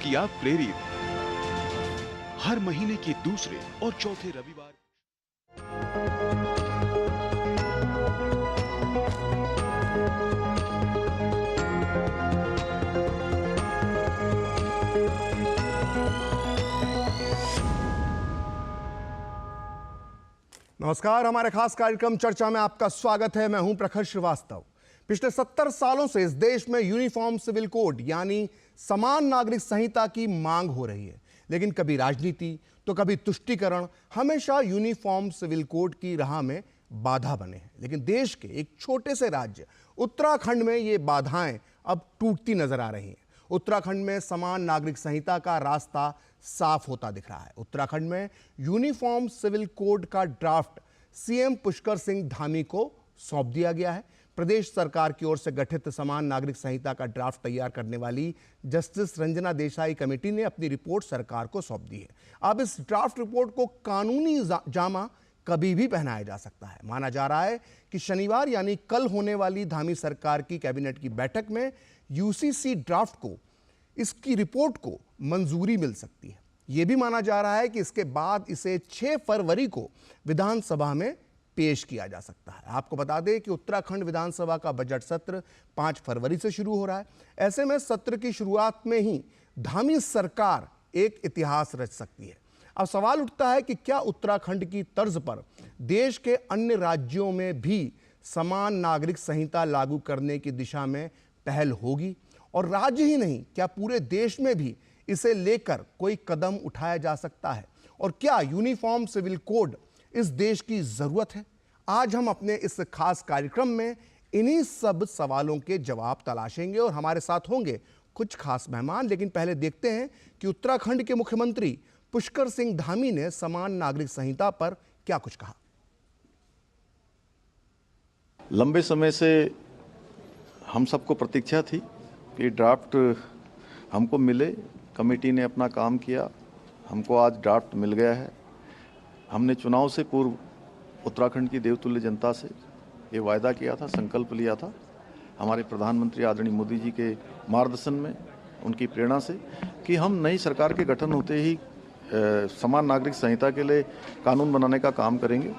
किया प्रेरित हर महीने के दूसरे और चौथे रविवार। नमस्कार, हमारे खास कार्यक्रम चर्चा में आपका स्वागत है। मैं हूं प्रखर श्रीवास्तव। पिछले 70 सालों से इस देश में यूनिफॉर्म सिविल कोड यानी समान नागरिक संहिता की मांग हो रही है, लेकिन कभी राजनीति तो कभी तुष्टीकरण हमेशा यूनिफॉर्म सिविल कोड की राह में बाधा बने हैं। लेकिन देश के एक छोटे से राज्य उत्तराखंड में ये बाधाएं अब टूटती नजर आ रही हैं। उत्तराखंड में समान नागरिक संहिता का रास्ता साफ होता दिख रहा है। उत्तराखंड में यूनिफॉर्म सिविल कोड का ड्राफ्ट सीएम पुष्कर सिंह धामी को सौंप दिया गया है। प्रदेश सरकार की ओर से गठित समान नागरिक संहिता का ड्राफ्ट तैयार करने वाली जस्टिस रंजना देसाई कमेटी ने अपनी रिपोर्ट सरकार को सौंप दी है। अब इस ड्राफ्ट रिपोर्ट को कानूनी जामा कभी भी पहनाया जा सकता है। माना जा रहा है कि शनिवार यानी कल होने वाली धामी सरकार की कैबिनेट की बैठक में यूसीसी ड्राफ्ट को, इसकी रिपोर्ट को मंजूरी मिल सकती है। यह भी माना जा रहा है कि इसके बाद इसे 6 फरवरी को विधानसभा में पेश किया जा सकता है। आपको बता दें कि उत्तराखंड विधानसभा का बजट सत्र 5 फरवरी से शुरू हो रहा है। ऐसे में सत्र की शुरुआत में ही धामी सरकार एक इतिहास रच सकती है। अब सवाल उठता है कि क्या उत्तराखंड की तर्ज पर देश के अन्य राज्यों में भी समान नागरिक संहिता लागू करने की दिशा में पहल होगी, और राज्य ही नहीं, क्या पूरे देश में भी इसे लेकर कोई कदम उठाया जा सकता है, और क्या यूनिफॉर्म सिविल कोड इस देश की जरूरत है? आज हम अपने इस खास कार्यक्रम में इन्हीं सब सवालों के जवाब तलाशेंगे और हमारे साथ होंगे कुछ खास मेहमान। लेकिन पहले देखते हैं कि उत्तराखंड के मुख्यमंत्री पुष्कर सिंह धामी ने समान नागरिक संहिता पर क्या कुछ कहा। लंबे समय से हम सबको प्रतीक्षा थी कि ड्राफ्ट हमको मिले। कमेटी ने अपना काम किया, हमको आज ड्राफ्ट मिल गया है। हमने चुनाव से पूर्व उत्तराखंड की देवतुल्य जनता से ये वायदा किया था, संकल्प लिया था, हमारे प्रधानमंत्री आदरणीय मोदी जी के मार्गदर्शन में, उनकी प्रेरणा से, कि हम नई सरकार के गठन होते ही समान नागरिक संहिता के लिए कानून बनाने का काम करेंगे।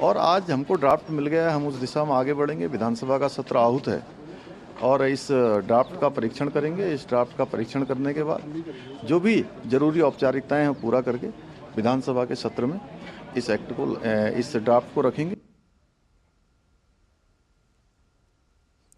और आज हमको ड्राफ्ट मिल गया है, हम उस दिशा में आगे बढ़ेंगे। विधानसभा का सत्र आहूत है और इस ड्राफ्ट का परीक्षण करेंगे। इस ड्राफ्ट का परीक्षण करने के बाद जो भी जरूरी औपचारिकताएं हैं पूरा करके विधानसभा के सत्र में इस एक्ट को, इस ड्राफ्ट को रखेंगे।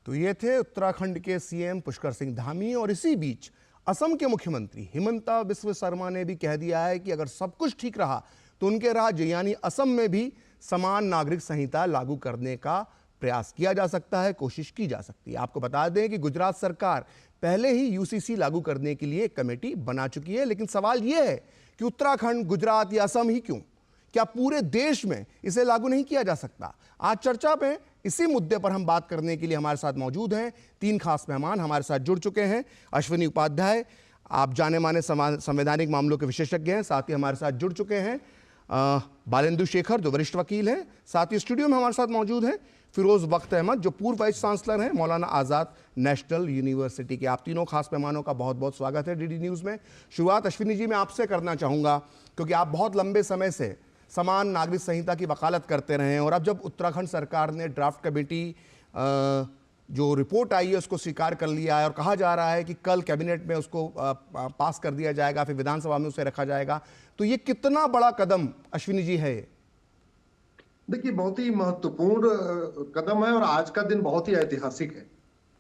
तो ये थे उत्तराखंड के सीएम पुष्कर सिंह धामी। और इसी बीच असम के मुख्यमंत्री हिमंता बिस्वा शर्मा ने भी कह दिया है कि अगर सब कुछ ठीक रहा तो उनके राज्य यानी असम में भी समान नागरिक संहिता लागू करने का प्रयास किया जा सकता है, कोशिश की जा सकती है। आपको बता दें कि गुजरात सरकार पहले ही यूसीसी लागू करने के लिए एक कमेटी बना चुकी है। लेकिन सवाल यह है कि उत्तराखंड, गुजरात या असम ही क्यों? क्या पूरे देश में इसे लागू नहीं किया जा सकता? आज चर्चा में इसी मुद्दे पर हम बात करने के लिए हमारे साथ मौजूद हैं 3 खास मेहमान हमारे साथ जुड़ चुके हैं। अश्विनी उपाध्याय, आप जाने माने संवैधानिक मामलों के विशेषज्ञ हैं। साथ ही हमारे साथ जुड़ चुके हैं बालेंदु शेखर, जो वरिष्ठ वकील हैं। साथ ही स्टूडियो में हमारे साथ मौजूद हैं फिरोज वक्त अहमद, जो पूर्व वाइस चांसलर हैं मौलाना आज़ाद नेशनल यूनिवर्सिटी के। आप तीनों खास मेहमानों का बहुत बहुत स्वागत है डीडी न्यूज़ में। शुरुआत अश्विनी जी मैं आपसे करना चाहूँगा, क्योंकि आप बहुत लंबे समय से समान नागरिक संहिता की वकालत करते रहे हैं, और अब जब उत्तराखंड सरकार ने ड्राफ्ट कमेटी जो रिपोर्ट आई है उसको स्वीकार कर लिया है, और कहा जा रहा है कि कल कैबिनेट में उसको पास कर दिया जाएगा, फिर विधानसभा में उसे रखा जाएगा, तो ये कितना बड़ा कदम अश्विनी जी है? देखिए, बहुत ही महत्वपूर्ण कदम है और आज का दिन बहुत ही ऐतिहासिक है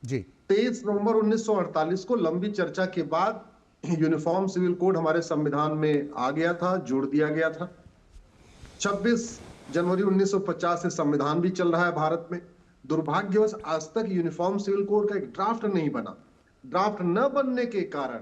जी। 23 नवंबर 1948 को लंबी चर्चा के बाद यूनिफॉर्म सिविल कोड हमारे संविधान में आ गया था, जोड़ दिया गया था। 26 जनवरी 1950 से संविधान भी चल रहा है भारत में। दुर्भाग्यवश आज तक यूनिफॉर्म सिविल कोड का एक ड्राफ्ट नहीं बना। ड्राफ्ट न बनने के कारण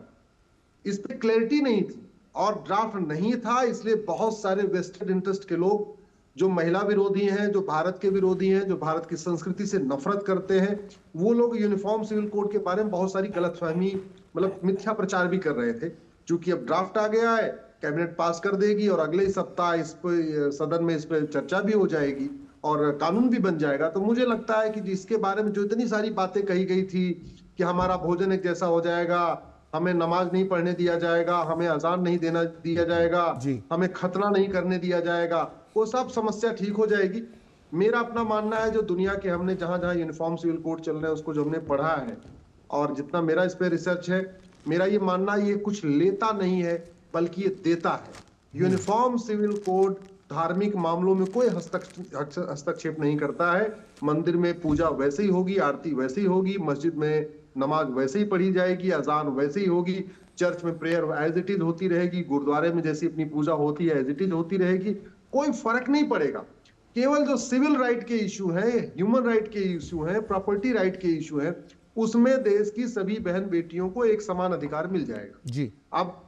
इस पे क्लैरिटी नहीं थी, और ड्राफ्ट नहीं था इसलिए बहुत सारे वेस्टेड इंटरेस्ट के लोग, जो महिला विरोधी हैं, जो भारत के विरोधी हैं, जो भारत की संस्कृति से नफरत करते हैं, वो लोग यूनिफॉर्म सिविल कोड के बारे में बहुत सारी गलतफहमी, मतलब मिथ्या प्रचार भी कर रहे थे। क्योंकि अब ड्राफ्ट आ गया है, कैबिनेट पास कर देगी और अगले सप्ताह इस पे सदन में इस पे चर्चा भी हो जाएगी और कानून भी बन जाएगा। तो मुझे लगता है कि जिसके बारे में जो इतनी सारी बातें कही गई थी कि हमारा भोजन एक जैसा हो जाएगा, हमें नमाज नहीं पढ़ने दिया जाएगा, हमें अजान नहीं देना दिया जाएगा, जी। हमें खतना नहीं करने दिया जाएगा, वो सब समस्या ठीक हो जाएगी। मेरा अपना मानना है जो दुनिया के हमने जहां जहां यूनिफॉर्म सिविल कोड चल रहे हैं उसको जो हमने पढ़ा है और जितना मेरा इस पे रिसर्च है, मेरा ये मानना ये कुछ लेता नहीं है बल्कि ये देता है। यूनिफॉर्म सिविल कोड धार्मिक मामलों में कोई हस्तक्षेप नहीं करता है। मंदिर में पूजा वैसे ही होगी, आरती वैसे ही होगी, मस्जिद में नमाज वैसे ही पढ़ी जाएगी, अजान वैसे ही होगी, चर्च में प्रेयर एज इट इज होती रहेगी, गुरुद्वारे में जैसी अपनी पूजा होती है एज इट इज होती रहेगी, कोई फर्क नहीं पड़ेगा। केवल जो सिविल राइट के इशू हैं, ह्यूमन राइट के इशू हैं, प्रॉपर्टी राइट के इशू हैं, उसमें देश की सभी बहन बेटियों को एक समान अधिकार मिल जाएगा। जी। अब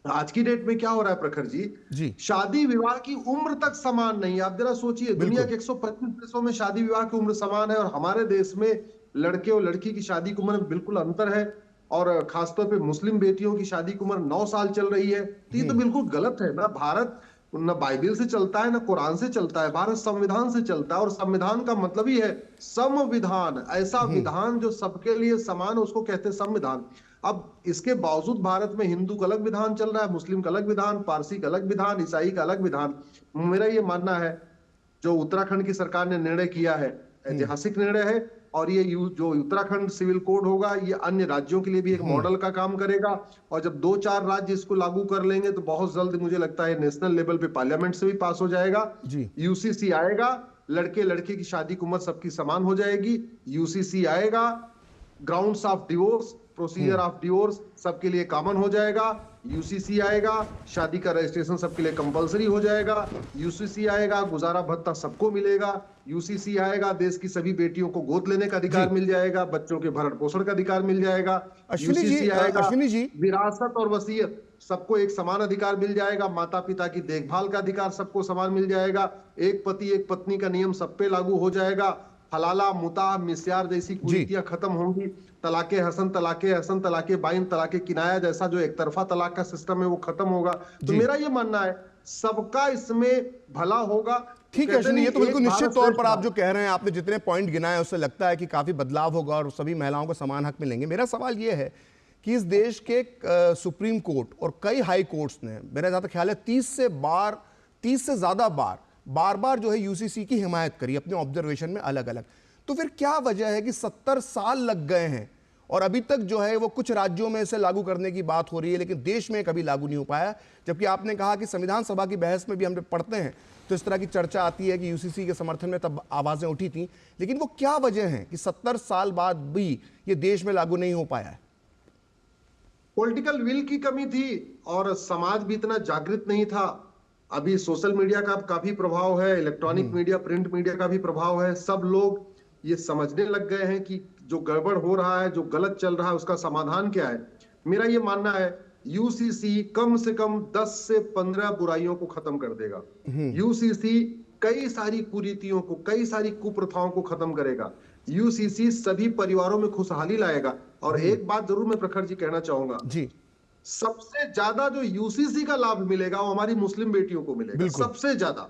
आज की डेट में क्या हो रहा है प्रखर जी, शादी विवाह की उम्र तक समान नहीं है। आप जरा सोचिए, दुनिया के 125 देशों में शादी विवाह की उम्र समान है और हमारे देश में लड़के और लड़की की शादी की उम्र में बिल्कुल अंतर है और खासतौर पे मुस्लिम बेटियों की शादी की उम्र 9 साल चल रही है। तो ये तो बिल्कुल गलत है ना। भारत न बाइबल से चलता है, न कुरान से चलता है, भारत संविधान से चलता है और संविधान का मतलब ही है संविधान, ऐसा विधान जो सबके लिए समान है उसको कहते हैं संविधान। अब इसके बावजूद भारत में हिंदू का अलग विधान चल रहा है, मुस्लिम का अलग विधान, पारसी का अलग विधान, ईसाई का अलग विधान। मेरा ये मानना है जो उत्तराखंड की सरकार ने निर्णय किया है ऐतिहासिक निर्णय है और ये जो उत्तराखंड सिविल कोड होगा ये अन्य राज्यों के लिए भी एक मॉडल का काम करेगा और जब 2-4 राज्य इसको लागू कर लेंगे तो बहुत जल्द मुझे लगता है नेशनल लेवल पे पार्लियामेंट से भी पास हो जाएगा। यूसीसी आएगा, लड़के लड़के की शादी की उम्र सबकी समान हो जाएगी। यूसीसी आएगा, grounds of divorce, procedure of divorce सबके लिए कॉमन हो जाएगा। यूसीसी आएगा, शादी का रजिस्ट्रेशन सबके लिए कंपलसरी हो जाएगा। यूसीसी आएगा, गुजारा भत्ता सबको मिलेगा। यूसीसी आएगा, देश की सभी बेटियों को गोद लेने का अधिकार मिल जाएगा, बच्चों के भरण पोषण का अधिकार मिल जाएगा। अश्विनी जी, विरासत और वसीयत सबको एक समान अधिकार मिल जाएगा। माता पिता की देखभाल का अधिकार सबको समान मिल जाएगा। एक पति एक पत्नी का नियम सब पे लागू हो जाएगा। हलाला, मुताह, मिस्यार जैसी कुरीतियां खत्म होंगी। तलाके हसन, तलाके बाइन, तलाके किनाया जैसा जो एक तरफा तलाक का सिस्टम है वो खत्म होगा। तो मेरा ये मानना है सबका इसमें भला होगा। ठीक है अश्विनी, ये तो बिल्कुल निश्चित तौर पर आप जो कह रहे हैं, आपने जितने पॉइंट गिनाए उससे लगता है कि काफी बदलाव होगा और सभी महिलाओं को समान हक मिलेंगे। मेरा सवाल ये है कि इस देश के सुप्रीम कोर्ट और कई हाई कोर्ट्स ने, मेरा जहां तक ख्याल है 30 से ज्यादा बार जो है यूसीसी की हिमायत करी अपने ऑब्जर्वेशन में अलग अलग। तो फिर क्या वजह है कि 70 साल लग गए हैं और अभी तक जो है वो कुछ राज्यों में इसे लागू करने की बात हो रही है लेकिन देश में कभी लागू नहीं हो पाया। जबकि आपने कहा कि संविधान सभा की बहस में भी हम पढ़ते हैं तो इस तरह की चर्चा आती है कि यूसीसी के समर्थन में तब आवाजें उठी थी, लेकिन वो क्या वजह है कि 70 साल बाद भी ये देश में लागू नहीं हो पाया है? पॉलिटिकल विल की कमी थी और समाज भी इतना जागृत नहीं था। अभी सोशल मीडिया का काफी प्रभाव है, इलेक्ट्रॉनिक मीडिया, प्रिंट मीडिया का भी प्रभाव है। सब लोग ये समझने लग गए हैं कि जो गड़बड़ हो रहा है, जो गलत चल रहा है, उसका समाधान क्या है। मेरा ये मानना है यूसीसी कम से कम 10 से 15 बुराइयों को खत्म कर देगा। यूसीसी कई सारी कुरीतियों को, कई सारी कुप्रथाओं को खत्म करेगा। यूसीसी सभी परिवारों में खुशहाली लाएगा। और एक बात जरूर मैं प्रखर जी कहना चाहूंगा जी, सबसे ज्यादा जो यूसीसी का लाभ मिलेगा वो हमारी मुस्लिम बेटियों को मिलेगा सबसे ज्यादा।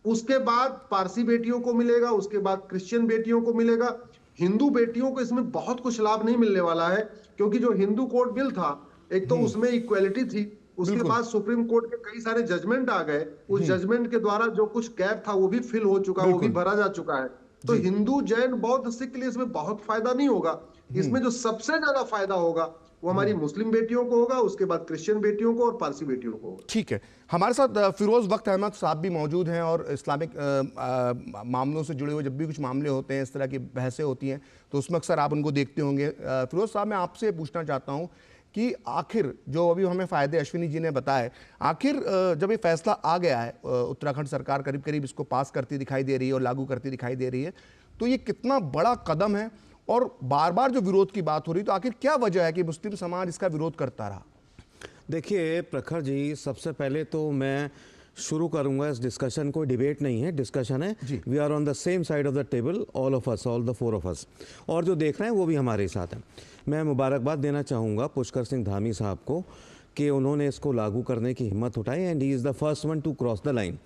उसके बाद पारसी बेटियों को मिलेगा, उसके बाद क्रिश्चियन बेटियों को मिलेगा। हिंदू बेटियों को इसमें बहुत कुछ लाभ नहीं मिलने वाला है क्योंकि जो हिंदू कोड बिल था, एक तो उसमें इक्वालिटी थी, उसके बाद सुप्रीम कोर्ट के कई सारे जजमेंट आ गए। उस जजमेंट के द्वारा जो कुछ गैप था वो भी फिल हो चुका है, वो भी भरा जा चुका है। तो हिंदू, जैन, बौद्ध, सिख के लिए इसमें बहुत फायदा नहीं होगा। इसमें जो सबसे ज्यादा फायदा होगा वो हमारी मुस्लिम बेटियों को होगा, उसके बाद क्रिश्चियन बेटियों को और पारसी बेटियों को होगा। ठीक है, हमारे साथ फिरोज वक्त अहमद साहब भी मौजूद हैं और इस्लामिक मामलों से जुड़े हुए जब भी कुछ मामले होते हैं, इस तरह की बहसें होती हैं तो उसमें अक्सर आप उनको देखते होंगे। फिरोज साहब, मैं आपसे पूछना चाहता हूँ कि आखिर जो अभी हमें फ़ायदे अश्विनी जी ने बताए, आखिर जब ये फैसला आ गया है, उत्तराखंड सरकार करीब करीब इसको पास करती दिखाई दे रही है और लागू करती दिखाई दे रही है, तो ये कितना बड़ा कदम है और बार बार जो विरोध की बात हो रही, तो आखिर क्या वजह है कि मुस्लिम समाज इसका विरोध करता रहा? देखिए प्रखर जी, सबसे पहले तो मैं शुरू करूंगा इस डिस्कशन को, डिबेट नहीं है, डिस्कशन है। We are on the same side of the table, all of us, all the 4 of us, और जो देख रहे हैं वो भी हमारे साथ हैं। मैं मुबारकबाद देना चाहूँगा पुष्कर सिंह धामी साहब को कि उन्होंने इसको लागू करने की हिम्मत उठाई and he is the first one two cross the line.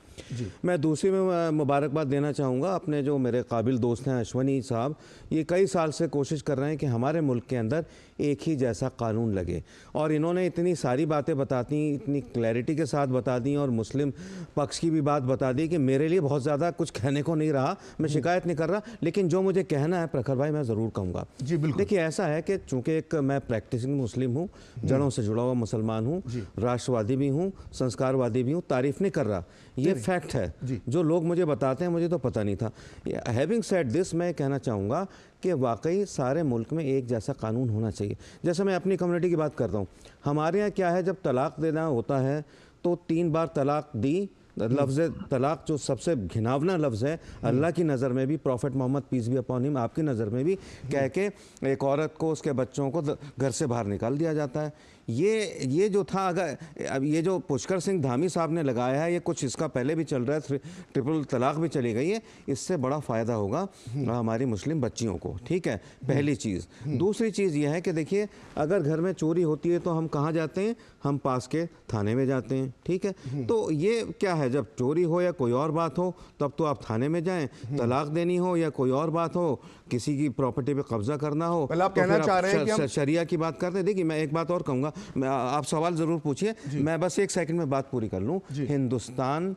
मैं दूसरी में मुबारकबाद देना चाहूँगा अपने जो मेरे काबिल दोस्त हैं अश्वनी साहब, ये कई साल से कोशिश कर रहे हैं कि हमारे मुल्क के अंदर एक ही जैसा कानून लगे, और इन्होंने इतनी सारी बातें बता दी, इतनी क्लैरिटी के साथ बता दी, और मुस्लिम पक्ष की भी बात बता दी कि मेरे लिए बहुत ज़्यादा कुछ कहने को नहीं रहा। मैं शिकायत नहीं कर रहा, लेकिन जो मुझे कहना है प्रखर भाई मैं ज़रूर कहूँगा। जी बिल्कुल। देखिए ऐसा है कि चूंकि एक मैं प्रैक्टिसिंग मुस्लिम हूँ, जड़ों से जुड़ा हुआ मुसलमान हूँ, राष्ट्रवादी भी हूँ, संस्कारवादी भी हूँ, तारीफ नहीं कर रहा, ये फैक्ट है। जो लोग मुझे बताते हैं मुझे तो पता नहीं था। हैविंग सेड दिस, मैं कहना चाहूँगा कि वाकई सारे मुल्क में एक जैसा कानून होना चाहिए। जैसे मैं अपनी कम्युनिटी की बात करता हूँ, हमारे यहाँ क्या है, जब तलाक देना होता है तो 3 बार तलाक दी। लफ्ज़ तलाक जो सबसे घिनावना लफ्ज़ है अल्लाह की नज़र में भी, प्रॉफिट मोहम्मद पीस भी अपॉन हिम आपकी नज़र में भी, कह के एक औरत को उसके बच्चों को घर से बाहर निकाल दिया जाता है। ये जो था, अगर अब ये जो पुष्कर सिंह धामी साहब ने लगाया है, ये कुछ इसका पहले भी चल रहा है, ट्रिपल तलाक भी चली गई है, इससे बड़ा फ़ायदा होगा हमारी मुस्लिम बच्चियों को। ठीक है, पहली चीज़। दूसरी चीज़ यह है कि देखिए अगर घर में चोरी होती है तो हम कहाँ जाते हैं, हम पास के थाने में जाते हैं। ठीक है, तो ये क्या है, जब चोरी हो या कोई और बात हो तब तो आप थाने में जाएं, तलाक देनी हो या कोई और बात हो, किसी की प्रॉपर्टी पे कब्जा करना हो, पहले आप कहना चाह रहे हैं कि हम शरिया की बात करते हैं। देखिए मैं एक बात और कहूँगा, आप सवाल ज़रूर पूछिए, मैं बस 1 सेकंड में बात पूरी कर लूँ। हिंदुस्तान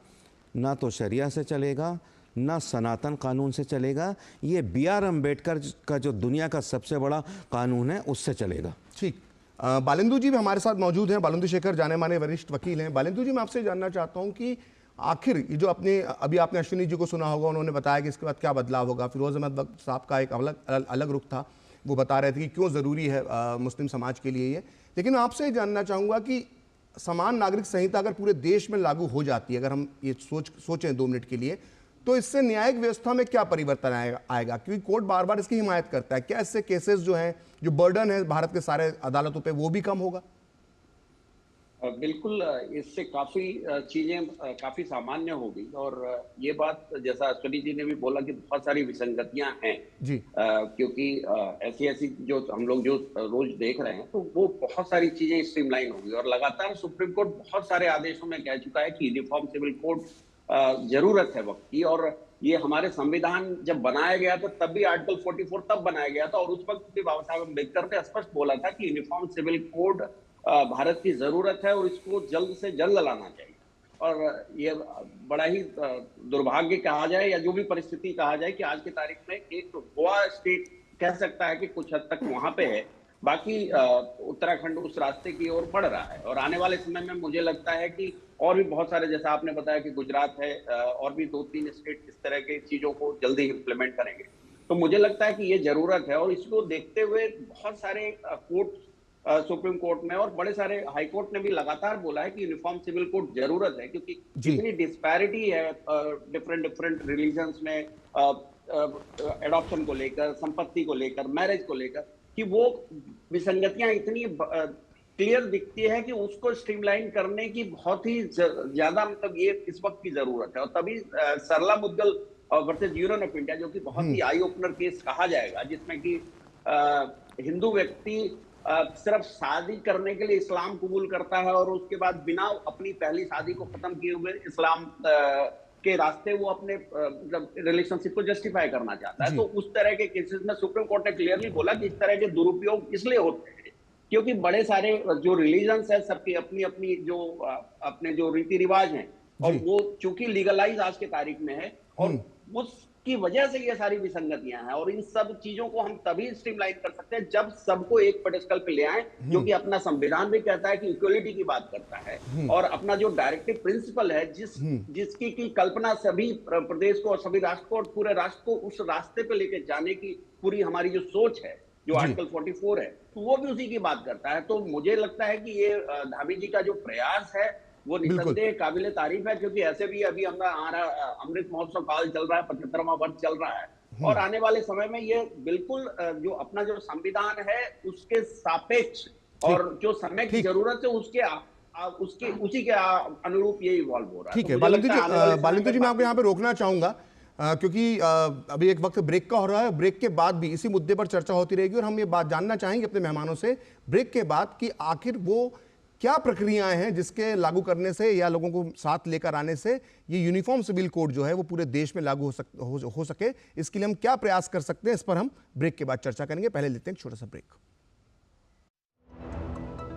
ना तो शरिया से चलेगा, ना सनातन कानून से चलेगा, ये BR अम्बेडकर का जो दुनिया का सबसे बड़ा कानून है उससे चलेगा। ठीक, बालेंदु जी भी हमारे साथ मौजूद हैं। बालेंदु शेखर जाने माने वरिष्ठ वकील हैं। बालेंदु जी, मैं आपसे जानना चाहता हूं कि आखिर ये जो अभी आपने अश्विनी जी को सुना होगा, उन्होंने बताया कि इसके बाद क्या बदलाव होगा। फिरोज अहमद वक्त साहब का एक अलग रुख था, वो बता रहे थे कि क्यों ज़रूरी है मुस्लिम समाज के लिए ये। लेकिन मैं आपसे जानना चाहूँगा कि समान नागरिक संहिता अगर पूरे देश में लागू हो जाती है, अगर हम ये सोचें 2 मिनट के लिए, तो इससे न्यायिक व्यवस्था में क्या परिवर्तन आएगा? क्योंकि कोर्ट बार बार इसकी हिमायत करता है। क्या इससे केसेस जो हैं, जो बर्डन है भारत के सारे अदालतों पे, वो भी कम होगा? बिल्कुल, इससे काफी चीजें काफी सामान्य होगी। और ये बात जैसा अश्वनी जी ने भी बोला कि बहुत सारी विसंगतियां हैं जी, क्योंकि ऐसी जो हम लोग जो रोज देख रहे हैं, तो वो बहुत सारी चीजें स्ट्रीमलाइन होगी। और लगातार सुप्रीम कोर्ट बहुत सारे आदेशों में कह चुका है कि यूनिफॉर्म सिविल कोड जरूरत है वक्त की। और ये हमारे संविधान जब बनाया गया था तब भी आर्टिकल 44 तब बनाया गया था, और उस वक्त भी बाबा साहब अम्बेडकर ने स्पष्ट बोला था कि यूनिफॉर्म सिविल कोड भारत की जरूरत है और इसको जल्द से जल्द लाना चाहिए। और ये बड़ा ही दुर्भाग्य कहा जाए या जो भी परिस्थिति कहा जाए कि आज की तारीख में एक गोवा स्टेट कह सकता है कि कुछ हद तक वहां पे है, बाकी उत्तराखंड उस रास्ते की ओर बढ़ रहा है। और आने वाले समय में मुझे लगता है कि और भी बहुत सारे, जैसा आपने बताया कि गुजरात है, और भी 2-3 स्टेट इस तरह के चीजों को जल्दी इंप्लीमेंट करेंगे। तो मुझे लगता है कि ये जरूरत है। और इसको देखते हुए बहुत सारे कोर्ट, सुप्रीम कोर्ट में और बड़े सारे हाई कोर्ट ने भी लगातार बोला है कि यूनिफॉर्म सिविल कोड जरूरत है, क्योंकि इतनी डिस्पैरिटी है डिफरेंट रिलीजन्स में, एडॉप्शन को लेकर, संपत्ति को लेकर, मैरिज को लेकर, कि वो विसंगतियां इतनी क्लियर दिखती है कि उसको स्ट्रीमलाइन करने की बहुत ही ज्यादा मतलब ये इस वक्त की जरूरत है। और तभी Sarla Mudgal versus union of India, जो कि बहुत ही आई ओपनर केस कहा जाएगा, जिसमें कि हिंदू व्यक्ति सिर्फ शादी करने के लिए इस्लाम कबूल करता है और उसके बाद बिना अपनी पहली शादी को खत्म किए हुए इस्लाम के रास्ते वो अपने रिलेशनशिप को जस्टिफाई करना चाहता है। तो उस तरह के केसेस में सुप्रीम कोर्ट ने क्लियरली बोला कि इस तरह के दुरुपयोग इसलिए होते हैं क्योंकि बड़े सारे जो रिलीजन्स है, सबकी अपनी अपनी जो अपने जो रीति रिवाज हैं, और वो चूंकि लीगलाइज आज के तारीख में है, और उसकी वजह से ये सारी विसंगतियां हैं। और इन सब चीजों को हम तभी स्ट्रीमलाइन कर सकते हैं जब सबको एक पेडेस्टल पे ले आए, जो कि अपना संविधान भी कहता है कि इक्वलिटी की बात करता है, और अपना जो डायरेक्टिव प्रिंसिपल है जिसकी की कल्पना सभी प्रदेश को और सभी राष्ट्र को और पूरे राष्ट्र को उस रास्ते पे लेके जाने की पूरी हमारी जो सोच है, जो आर्टिकल 44 है, तो वो भी उसी की बात करता है। तो मुझे लगता है कि ये धामी जी का जो प्रयास है वो निसंदेह काबिले तारीफ है, क्योंकि ऐसे भी अभी हमारा अमृत महोत्सव काल चल रहा है, 75वां वर्ष चल रहा है, और आने वाले समय में ये बिल्कुल जो अपना जो संविधान है उसके सापेक्ष और जो समय की जरूरत है उसके उसी के अनुरूप ये इवॉल्व हो रहा है। ठीक है बालेंदु जी, मैं आपको यहाँ पे रोकना चाहूंगा क्योंकि अभी एक वक्त ब्रेक का हो रहा है। ब्रेक के बाद भी इसी मुद्दे पर चर्चा होती रहेगी और हम ये बात जानना चाहेंगे अपने मेहमानों से ब्रेक के बाद कि आखिर वो क्या प्रक्रियाएं हैं जिसके लागू करने से या लोगों को साथ लेकर आने से ये यूनिफॉर्म सिविल कोड जो है वो पूरे देश में लागू हो सके, इसके लिए हम क्या प्रयास कर सकते हैं, इस पर हम ब्रेक के बाद चर्चा करेंगे। पहले लेते हैं एक छोटा सा ब्रेक।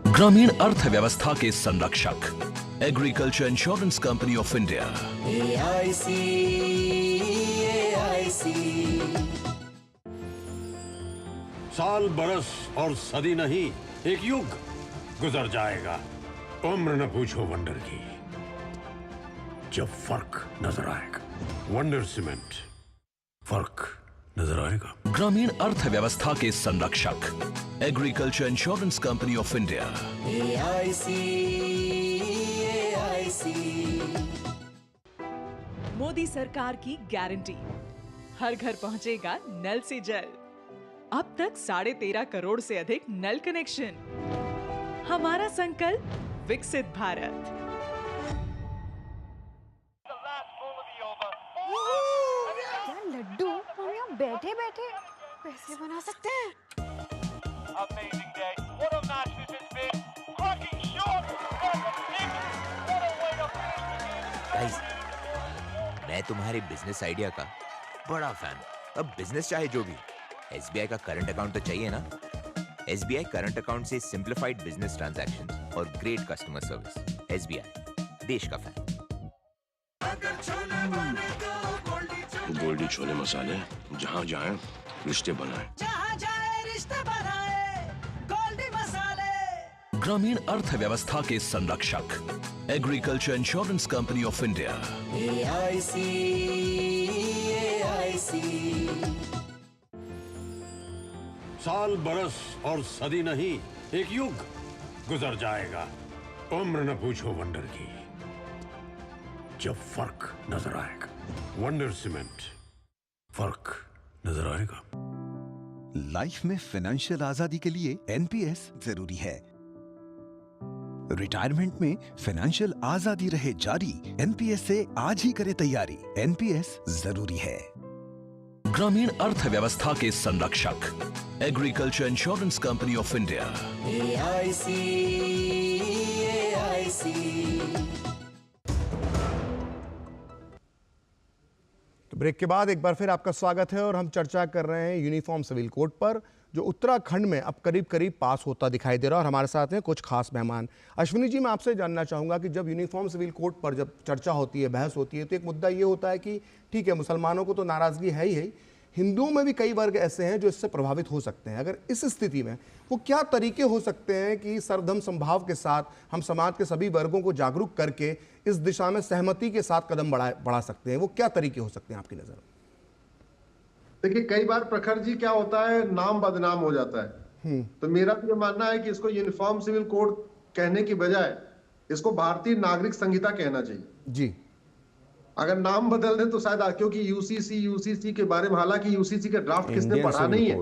ग्रामीण अर्थव्यवस्था के संरक्षक agriculture insurance company of India AIC। साल बरस और सदी नहीं, एक युग गुजर जाएगा, उम्र न पूछो वंडर की, जब फर्क नजर आएगा। वंडर सीमेंट, फर्क नजर आएगा। ग्रामीण अर्थव्यवस्था के संरक्षक agriculture insurance company of India AIC। Modi सरकार की गारंटी, हर घर पहुंचेगा नल से जल। अब तक 13.5 करोड़ से अधिक नल कनेक्शन। हमारा संकल्प विकसित भारत। क्या लड्डू हम यहाँ बैठे बैठे पैसे बना सकते हैं? गाइस, मैं तुम्हारे बिजनेस आइडिया का बड़ा फैन। अब बिजनेस चाहे जो भी, SBI का करंट अकाउंट तो चाहिए ना। SBI करंट अकाउंट से सिंप्लीफाइड बिजनेस ट्रांजैक्शंस और ग्रेट कस्टमर सर्विस। SBI, देश का फैन। गोल्डी छोले मसाले, जहाँ जाए रिश्ते बनाए, जहाँ जाए रिश्ते बनाए, गोल्डी मसाले। ग्रामीण अर्थव्यवस्था के संरक्षक agriculture insurance company of India AIC। साल बरस और सदी नहीं, एक युग गुजर जाएगा, उम्र न पूछो वंडर की, जब फर्क नजर आएगा। वंडर सीमेंट, फर्क नजर आएगा। लाइफ में फाइनेंशियल आजादी के लिए NPS जरूरी है। रिटायरमेंट में फाइनेंशियल आजादी रहे जारी, NPS से आज ही करे तैयारी। NPS जरूरी है। ग्रामीण अर्थव्यवस्था के संरक्षक agriculture insurance company of India AIC। तो ब्रेक के बाद एक बार फिर आपका स्वागत है और हम चर्चा कर रहे हैं यूनिफॉर्म सिविल कोड पर, जो उत्तराखंड में अब करीब करीब पास होता दिखाई दे रहा है। और हमारे साथ हैं कुछ खास मेहमान। अश्विनी जी, मैं आपसे जानना चाहूँगा कि जब यूनिफॉर्म सिविल कोड पर जब चर्चा होती है, बहस होती है, तो एक मुद्दा ये होता है कि ठीक है, मुसलमानों को तो नाराज़गी है ही, हिंदुओं में भी कई वर्ग ऐसे हैं जो इससे प्रभावित हो सकते हैं। अगर इस स्थिति में वो क्या तरीके हो सकते हैं कि सर्वधर्म समभाव के साथ हम समाज के सभी वर्गों को जागरूक करके इस दिशा में सहमति के साथ कदम बढ़ा सकते हैं, वो क्या तरीके हो सकते हैं आपकी नज़र? देखिए, कई बार प्रखर जी क्या होता है, नाम बदनाम हो जाता है। तो मेरा तो ये मानना है कि इसको यूनिफॉर्म सिविल कोड कहने की बजाय इसको भारतीय नागरिक संहिता कहना चाहिए जी। अगर नाम बदल दे तो शायद, क्योंकि यूसीसी के बारे में, हालांकि यूसीसी का ड्राफ्ट किसने पढ़ा नहीं है।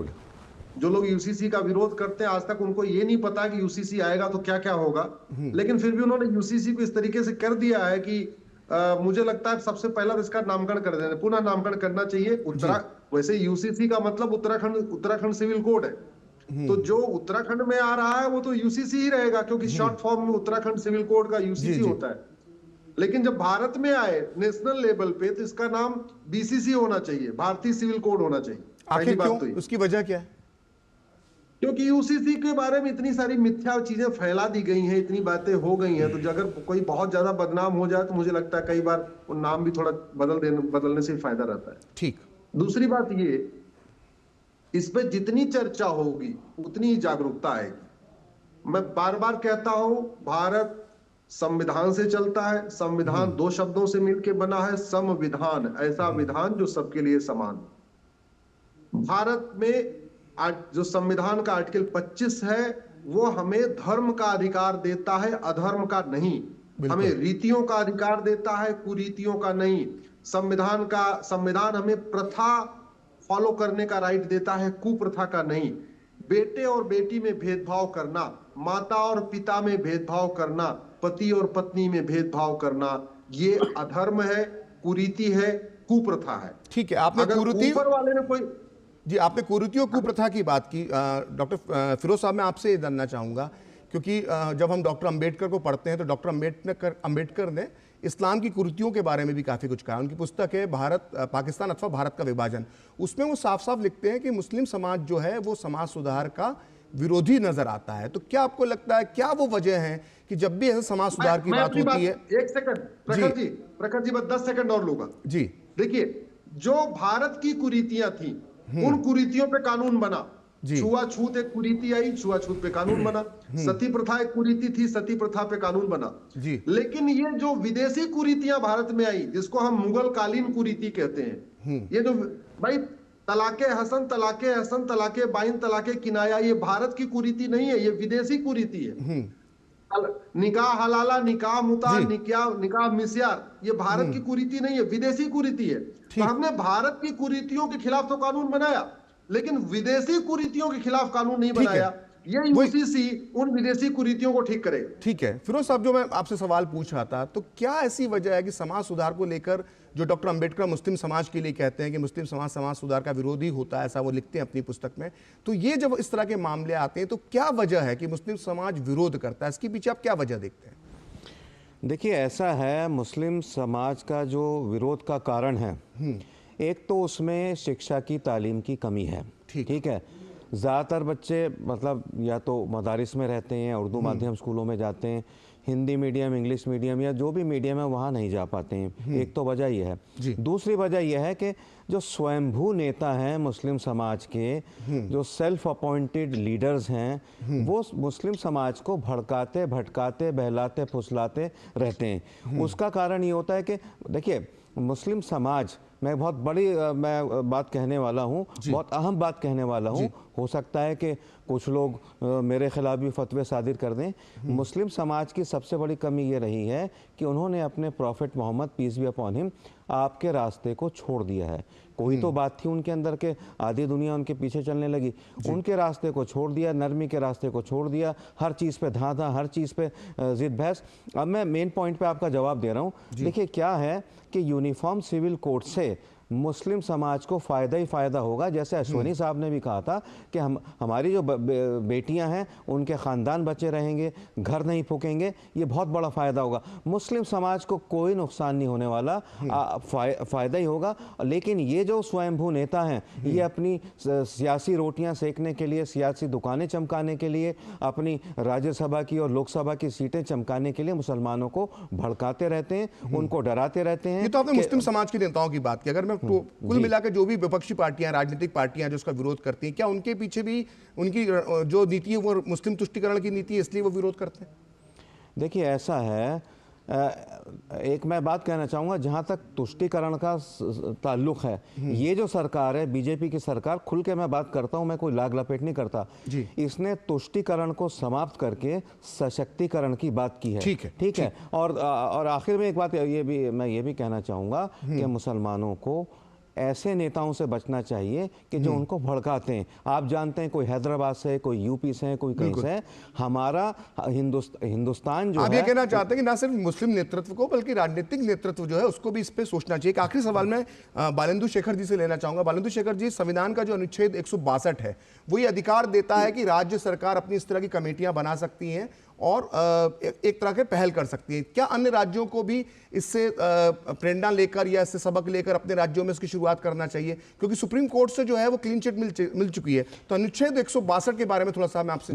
जो लोग यूसीसी का विरोध करते हैं आज तक उनको ये नहीं पता कि यूसीसी आएगा तो क्या क्या होगा, लेकिन फिर भी उन्होंने यूसीसी को इस तरीके से कर दिया है कि मुझे लगता है सबसे पहला इसका नामकरण कर देना, पुनः नामकरण करना चाहिए। वैसे यूसीसी का मतलब उत्तराखंड सिविल कोड है, तो जो उत्तराखंड में आ रहा है वो तो यूसीसी ही रहेगा, क्योंकि शॉर्ट फॉर्म में उत्तराखंड सिविल कोड का यूसीसी होता है। लेकिन जब भारत में आए नेशनल लेवल पे, तो इसका नाम BCC होना चाहिए, भारतीय सिविल कोड होना चाहिए। आखिर क्यों? उसकी वजह क्या है? क्योंकि यूसीसी के बारे में इतनी सारी मिथ्या चीजें फैला दी गई हैं, इतनी बातें हो गई हैं, तो अगर कोई बहुत ज्यादा बदनाम हो जाए तो मुझे लगता है कई बार वो नाम भी थोड़ा बदलने से फायदा रहता है। ठीक। दूसरी बात ये, इस पे जितनी चर्चा होगी उतनी जागरूकता आएगी। मैं बार बार कहता हूं, भारत संविधान से चलता है। संविधान दो शब्दों से मिलकर बना है, संविधान, ऐसा विधान जो सबके लिए समान। भारत में जो संविधान का आर्टिकल 25 है वो हमें धर्म का अधिकार देता है, अधर्म का नहीं। हमें रीतियों का अधिकार देता है, कुरीतियों का नहीं। संविधान हमें प्रथा फॉलो करने का राइट देता है, कुप्रथा का नहीं। बेटे और बेटी में भेदभाव करना, माता और पिता में भेदभाव करना, पति और पत्नी में भेदभाव करना, ये अधर्म है, कुरीति है, कुप्रथा है। ठीक है, आपने कुरीति ऊपर वाले ने कोई जी, आपने कुरीति और कुप्रथा की बात की। डॉक्टर फिरोज साहब, मैं आपसे ये जानना चाहूंगा क्योंकि जब हम डॉक्टर अंबेडकर को पढ़ते हैं तो डॉक्टर अंबेडकर ने इस्लाम की कुरीतियों के बारे में भी काफ़ी कुछ कहा। उनकी पुस्तक है भारत पाकिस्तान अथवा भारत का विभाजन। उसमें वो साफ साफ लिखते हैं कि मुस्लिम समाज जो है वो समाज सुधार का विरोधी नजर आता है। तो क्या आपको लगता है, क्या वो वजह है कि जब भी ऐसे समाज सुधार की बात होती है? एक सेकंड प्रखर जी, बस 10 सेकंड और लूंगा जी। देखिए, जो भारत की कुरीतियां थी उन कुरीतियों पे कानून बना। छुआछूत एक कुरीति आई, छुआछूत पे कानून बना। सती प्रथा एक कुरीति थी, सती प्रथा पे कानून बना। लेकिन ये जो विदेशी कुरीतियां भारत में आई, जिसको हम मुगल कालीन कुरीति कहते हैं, ये जो भाई तलाके हसन, तलाके हसन, तलाके बाइन, तलाके किनाया, ये भारत की कुरीति नहीं है, ये विदेशी कुरीति है। निकाह हलाला, निकाह मुता, निकाह मिस्यार, ये भारत की कुरीति नहीं है, विदेशी कुरीति है। तो हमने भारत की कुरीतियों के खिलाफ तो कानून बनाया, लेकिन विदेशी कुरीतियों के खिलाफ कानून नहीं बनाया। ये यूसीसी उन विदेशी कुरीतियों को ठीक करेगा। ठीक है फिरोज साहब, जो मैं आपसे सवाल पूछ रहा था, तो क्या ऐसी वजह है कि समाज सुधार को लेकर जो डॉक्टर अंबेडकर मुस्लिम समाज के लिए कहते हैं कि मुस्लिम समाज सुधार का विरोधी होता है, ऐसा वो लिखते हैं अपनी पुस्तक में, तो ये जब इस तरह के मामले आते हैं तो क्या वजह है कि मुस्लिम समाज विरोध करता है? इसके पीछे आप क्या वजह देखते हैं? देखिए, ऐसा है, मुस्लिम समाज का जो विरोध का कारण है, एक तो उसमें शिक्षा की तालीम की कमी है। ठीक है, ज़्यादातर बच्चे मतलब या तो मदारिस में रहते हैं, उर्दू माध्यम स्कूलों में जाते हैं, हिंदी मीडियम, इंग्लिश मीडियम या जो भी मीडियम है वहाँ नहीं जा पाते हैं। एक तो वजह यह है। दूसरी वजह यह है कि जो स्वयंभू नेता हैं मुस्लिम समाज के, जो सेल्फ अपॉइंटेड लीडर्स हैं, वो मुस्लिम समाज को भड़काते, भटकाते, बहलाते, फुसलाते रहते हैं। उसका कारण ये होता है कि देखिए, मुस्लिम समाज, मैं बहुत बड़ी मैं बात कहने वाला हूँ, बहुत अहम बात कहने वाला हूँ, हो सकता है कि कुछ लोग मेरे खिलाफ भी फतवे सादिर कर दें। मुस्लिम समाज की सबसे बड़ी कमी ये रही है कि उन्होंने अपने prophet Mohammed peace be upon him आपके रास्ते को छोड़ दिया है। कोई तो बात थी उनके अंदर के आधी दुनिया उनके पीछे चलने लगी, उनके रास्ते को छोड़ दिया, नरमी के रास्ते को छोड़ दिया, हर चीज़ पे धांधा, हर चीज़ पे जिद बहस। अब मैं मेन पॉइंट पे आपका जवाब दे रहा हूँ। देखिए, क्या है कि यूनिफॉर्म सिविल कोड से मुस्लिम समाज को फ़ायदा ही फ़ायदा होगा। जैसे अश्वनी साहब ने भी कहा था कि हमारी जो बेटियां हैं उनके ख़ानदान बचे रहेंगे, घर नहीं फूकेंगे, ये बहुत बड़ा फ़ायदा होगा। मुस्लिम समाज को कोई नुकसान नहीं होने वाला, फ़ायदा ही होगा। लेकिन ये जो स्वयंभू नेता हैं, ये अपनी सियासी रोटियां सेकने के लिए, सियासी दुकानें चमकाने के लिए, अपनी राज्यसभा की और लोकसभा की सीटें चमकाने के लिए मुसलमानों को भड़काते रहते हैं, उनको डराते रहते हैं। ये तो आपने मुस्लिम समाज के नेताओं की बात की। अगर मैं तो कुल मिलाकर जो भी विपक्षी पार्टियां, राजनीतिक पार्टियां जो उसका विरोध करती हैं, क्या उनके पीछे भी उनकी जो नीति है वो मुस्लिम तुष्टीकरण की नीति है, इसलिए वो विरोध करते हैं? देखिए, ऐसा है, एक मैं बात कहना चाहूँगा, जहाँ तक तुष्टीकरण का ताल्लुक है, ये जो सरकार है, बीजेपी की सरकार, खुल के मैं बात करता हूँ, मैं कोई लाग लपेट नहीं करता, इसने तुष्टीकरण को समाप्त करके सशक्तिकरण की बात की है। ठीक है। और आखिर में एक बात मैं ये भी कहना चाहूँगा कि मुसलमानों को ऐसे नेताओं से बचना चाहिए कि जो उनको भड़काते हैं। आप जानते हैं, कोई हैदराबाद से, कोई यूपी से, कोई कहीं से। हमारा हिंदुस्तान जो आप ये कहना चाहते हैं कि ना सिर्फ मुस्लिम नेतृत्व को बल्कि राजनीतिक नेतृत्व जो है उसको भी इस पे सोचना चाहिए। एक आखिरी सवाल मैं बालेंदु शेखर जी से लेना चाहूंगा। बालेंदु शेखर जी, संविधान का जो अनुच्छेद 162 है वो ये अधिकार देता है कि राज्य सरकार अपनी इस तरह की कमेटियां बना सकती हैं और एक तरह के पहल कर सकती है। क्या अन्य राज्यों को भी इससे प्रेरणा लेकर या इससे सबक लेकर अपने राज्यों में इसकी शुरुआत करना चाहिए? क्योंकि सुप्रीम कोर्ट से जो है वो क्लीन चिट मिल चुकी है। तो अनुच्छेद 162 के बारे में थोड़ा सा मैं आपसे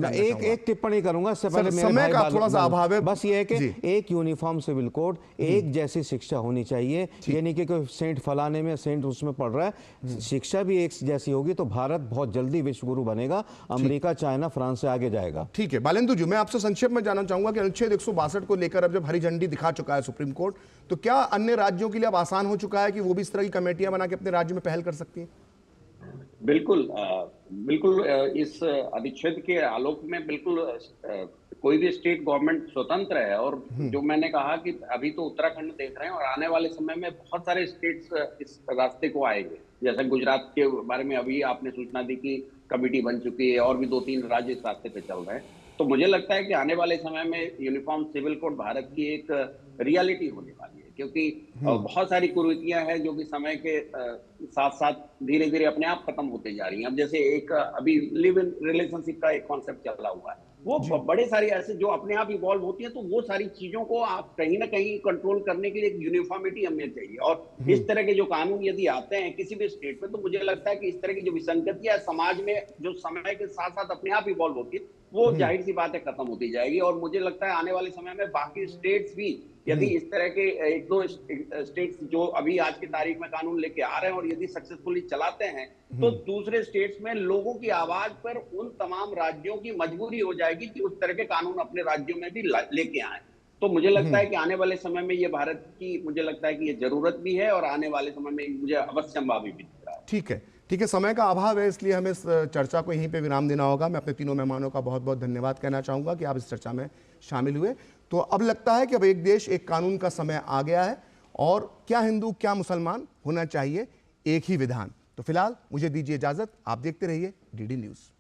एक टिप्पणी करूंगा। इससे पहले समय का थोड़ा सा अभाव है। बस ये है कि एक यूनिफॉर्म सिविल कोड, एक जैसी शिक्षा होनी चाहिए। ये नहीं कि कोई सेंट फलाने में, सेंट उसमें पढ़ रहा है। शिक्षा भी एक जैसी होगी तो भारत बहुत जल्दी विश्व गुरु बनेगा, अमेरिका, चाइना, फ्रांस से आगे जाएगा। ठीक है बालेंदु जी, मैं आपसे संक्षेप में जानना चाहूंगा कि अनुच्छेद 162 को लेकर अब जब हरी झंडी दिखा चुका है सुप्रीम कोर्ट, तो क्या अन्य राज्यों के लिए अब आसान हो चुका है कि वो भी इस तरह की कमेटियां बना के अपने राज्य में पहल कर सकती हैं? बिल्कुल बिल्कुल, इस अनुच्छेद के आलोक में बिल्कुल कोई भी स्टेट गवर्नमेंट स्वतंत्र है। और जो मैंने कहा कि अभी तो उत्तराखंड देख रहे हैं और आने वाले समय में बहुत सारे स्टेट्स इस रास्ते को आएंगे। जैसे गुजरात के बारे में अभी आपने सूचना दी कि कमेटी बन चुकी है और भी 2-3 राज्य इस रास्ते पे चल रहे हैं। तो मुझे लगता है कि आने वाले समय में यूनिफॉर्म सिविल कोड भारत की एक रियलिटी होने वाली है, क्योंकि बहुत सारी कुरीतियां हैं जो कि समय के साथ साथ धीरे धीरे अपने आप खत्म होते जा रही हैं। अब जैसे एक अभी लिव इन रिलेशनशिप का एक कॉन्सेप्ट चला हुआ है, वो बड़े सारे ऐसे जो अपने आप इवॉल्व होती है, तो वो सारी चीजों को आप कहीं ना कहीं कंट्रोल करने के लिए एक यूनिफॉर्मिटी हमें चाहिए। और इस तरह के जो कानून यदि आते हैं किसी भी स्टेट में, तो मुझे लगता है कि इस तरह की जो विसंगतियां समाज में जो समय के साथ साथ अपने आप इवॉल्व होती है, वो जाहिर सी बात है खत्म होती जाएगी। और मुझे लगता है आने वाले समय में बाकी स्टेट्स भी यदि इस तरह के एक दो स्टेट्स जो अभी आज की तारीख में कानून लेके आ रहे हैं और यदि सक्सेसफुली चलाते हैं, तो दूसरे स्टेट्स में लोगों की आवाज पर उन तमाम राज्यों की मजबूरी हो जाएगी कि उस तरह के कानून अपने राज्यों में भी लेके आए। तो मुझे लगता है कि आने वाले समय में ये भारत की, मुझे लगता है कि ये जरूरत भी है और आने वाले समय में मुझे अवश्य संभावी भी दिख रहा है। ठीक है, समय का अभाव है, इसलिए हमें इस चर्चा को यहीं पे विराम देना होगा। मैं अपने तीनों मेहमानों का बहुत बहुत धन्यवाद कहना चाहूँगा कि आप इस चर्चा में शामिल हुए। तो अब लगता है कि अब एक देश एक कानून का समय आ गया है और क्या हिंदू क्या मुसलमान, होना चाहिए एक ही विधान। तो फिलहाल मुझे दीजिए इजाज़त, आप देखते रहिए DD न्यूज़।